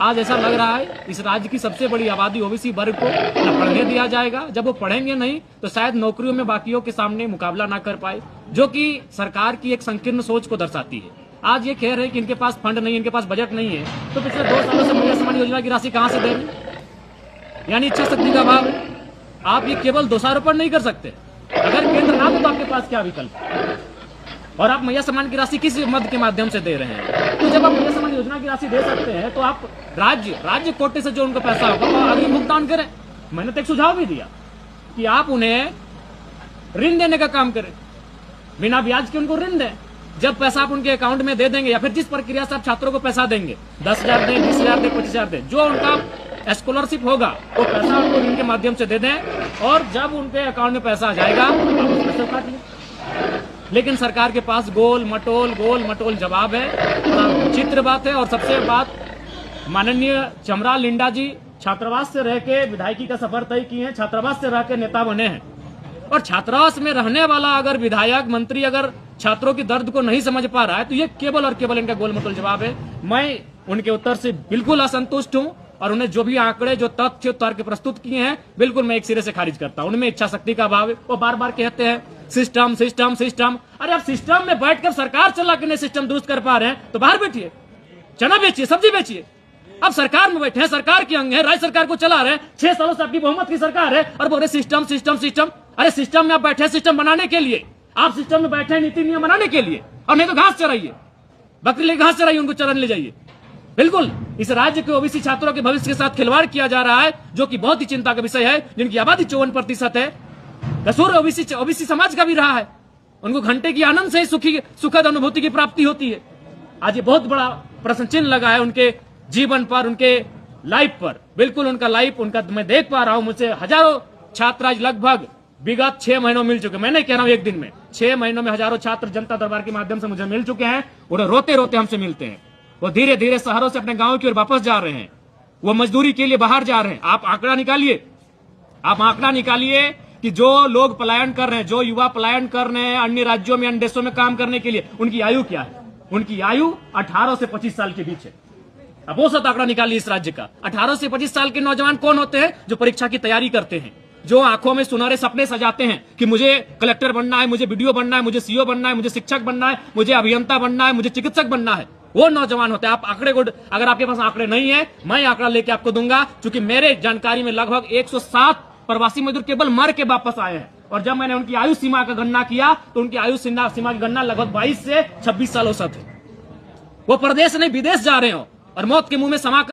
आज ऐसा लग रहा है इस राज्य की सबसे बड़ी आबादी ओबीसी वर्ग को न पढ़ने दिया जाएगा। जब वो पढ़ेंगे नहीं तो शायद नौकरियों में बाकियों के सामने मुकाबला ना कर पाए, जो कि सरकार की एक संकीर्ण सोच को दर्शाती है। आज ये कह रहे हैं कि इनके पास फंड नहीं, इनके पास बजट नहीं है, तो पिछले 2 सालों से महिला सम्मान योजना की राशि कहां से दे रही, यानी इच्छा शक्ति का अभाव है। आप ये केवल दोषारोपण नहीं कर सकते, अगर केंद्र ना दे तो आपके पास क्या विकल्प है? और आप मैया सम्मान की राशि किस मद के माध्यम से दे रहे हैं? तो जब आप मैया सम्मान योजना की राशि दे सकते हैं तो आप राज्य कोटे से जो उनको पैसा होगा वो अग्रिम भुगतान करें। मैंने तो एक सुझाव भी दिया कि आप उन्हें ऋण देने का काम करें, बिना ब्याज के उनको ऋण दें। जब पैसा आप उनके अकाउंट में दे देंगे या फिर जिस प्रक्रिया से आप छात्रों को पैसा देंगे, 10,000 दें, 20,000 दें, 25,000 दें, जो उनका स्कॉलरशिप होगा वो पैसा उनको ऋण के माध्यम से दे दें और जब उनके अकाउंट में पैसा आ जाएगा आप उस पैसे काट लें। लेकिन सरकार के पास गोल मटोल जवाब है। चित्र बात है। और सबसे बात, माननीय चमरा लिंडा जी छात्रावास से रह के विधायकी का सफर तय किए हैं, छात्रावास से रह के नेता बने हैं। और छात्रावास में रहने वाला अगर विधायक मंत्री अगर छात्रों की दर्द को नहीं समझ पा रहा है तो ये केवल और केवल इनका गोल मटोल जवाब है। मैं उनके उत्तर से बिल्कुल असंतुष्ट हूं और उन्हें जो भी आंकड़े, जो तथ्य तर्क प्रस्तुत किए हैं, बिल्कुल मैं एक सिरे से खारिज करता हूं। उनमें इच्छा शक्ति का अभाव है। वो बार बार कहते हैं सिस्टम सिस्टम सिस्टम। अरे आप सिस्टम में बैठकर सरकार चला के नहीं सिस्टम दुरुस्त कर पा रहे हैं तो बाहर बैठिए, चना बेचिए, सब्जी बेचिए। अब सरकार में बैठे हैं, सरकार के अंग है, राज्य सरकार को चला रहे हैं, 6 सालों से आपकी बहुमत की सरकार है और बोल रहे सिस्टम सिस्टम सिस्टम। अरे सिस्टम में आप बैठे हैं सिस्टम बनाने के लिए, आप सिस्टम में बैठे हैं नीति नियम बनाने के लिए, और नहीं तो घास चराइए, बकरी ले घास चराइए, उनको चरन ले जाइए। बिल्कुल इस राज्य के ओबीसी छात्रों के भविष्य के साथ खिलवाड़ किया जा रहा है, जो कि बहुत ही चिंता का विषय है। जिनकी आबादी 54% है, कसूर ओबीसी समाज का भी रहा है। उनको घंटे की आनंद से सुखद अनुभूति की प्राप्ति होती है। आज ये बहुत बड़ा प्रश्न चिन्ह लगा है उनके जीवन पर, उनके लाइफ पर। बिल्कुल उनका लाइफ, उनका मैं देख पा रहा हूं, मुझसे हजारों छात्र आज लगभग विगत 6 महीनों मिल चुके। मैं नहीं कह रहा हूं एक दिन में, 6 महीनों में हजारों छात्र जनता दरबार के माध्यम से मुझे मिल चुके हैं। उन्हें रोते रोते हमसे मिलते हैं। वो धीरे धीरे शहरों से अपने गांव की ओर वापस जा रहे हैं, वो मजदूरी के लिए बाहर जा रहे हैं। आप आंकड़ा निकालिए कि जो लोग पलायन कर रहे हैं, जो युवा पलायन कर रहे हैं अन्य राज्यों में, अन्य देशों में काम करने के लिए, उनकी आयु क्या है? उनकी आयु 18 से 25 साल के बीच है। अब वो सब आंकड़ा निकालिए इस राज्य का। 18 से 25 साल के नौजवान कौन होते हैं? जो परीक्षा की तैयारी करते हैं, जो आंखों में सुनहरे सपने सजाते हैं कि मुझे कलेक्टर बनना है, मुझे बीडीओ बनना है, मुझे सीओ बनना है, मुझे शिक्षक बनना है, मुझे अभियंता बनना है, मुझे चिकित्सक बनना है। वो नौजवान होते हैं। आप आंकड़े को, अगर आपके पास आंकड़े नहीं है, मैं आंकड़ा लेके आपको दूंगा, क्योंकि मेरे जानकारी में लगभग 107 प्रवासी मजदूर केवल मर के वापस आए हैं। और जब मैंने उनकी आयु सीमा का गणना किया तो उनकी आयु सीमा की गणना लगभग 22 से 26 साल औसत है। वो प्रदेश नहीं विदेश जा रहे हो और मौत के मुंह में समा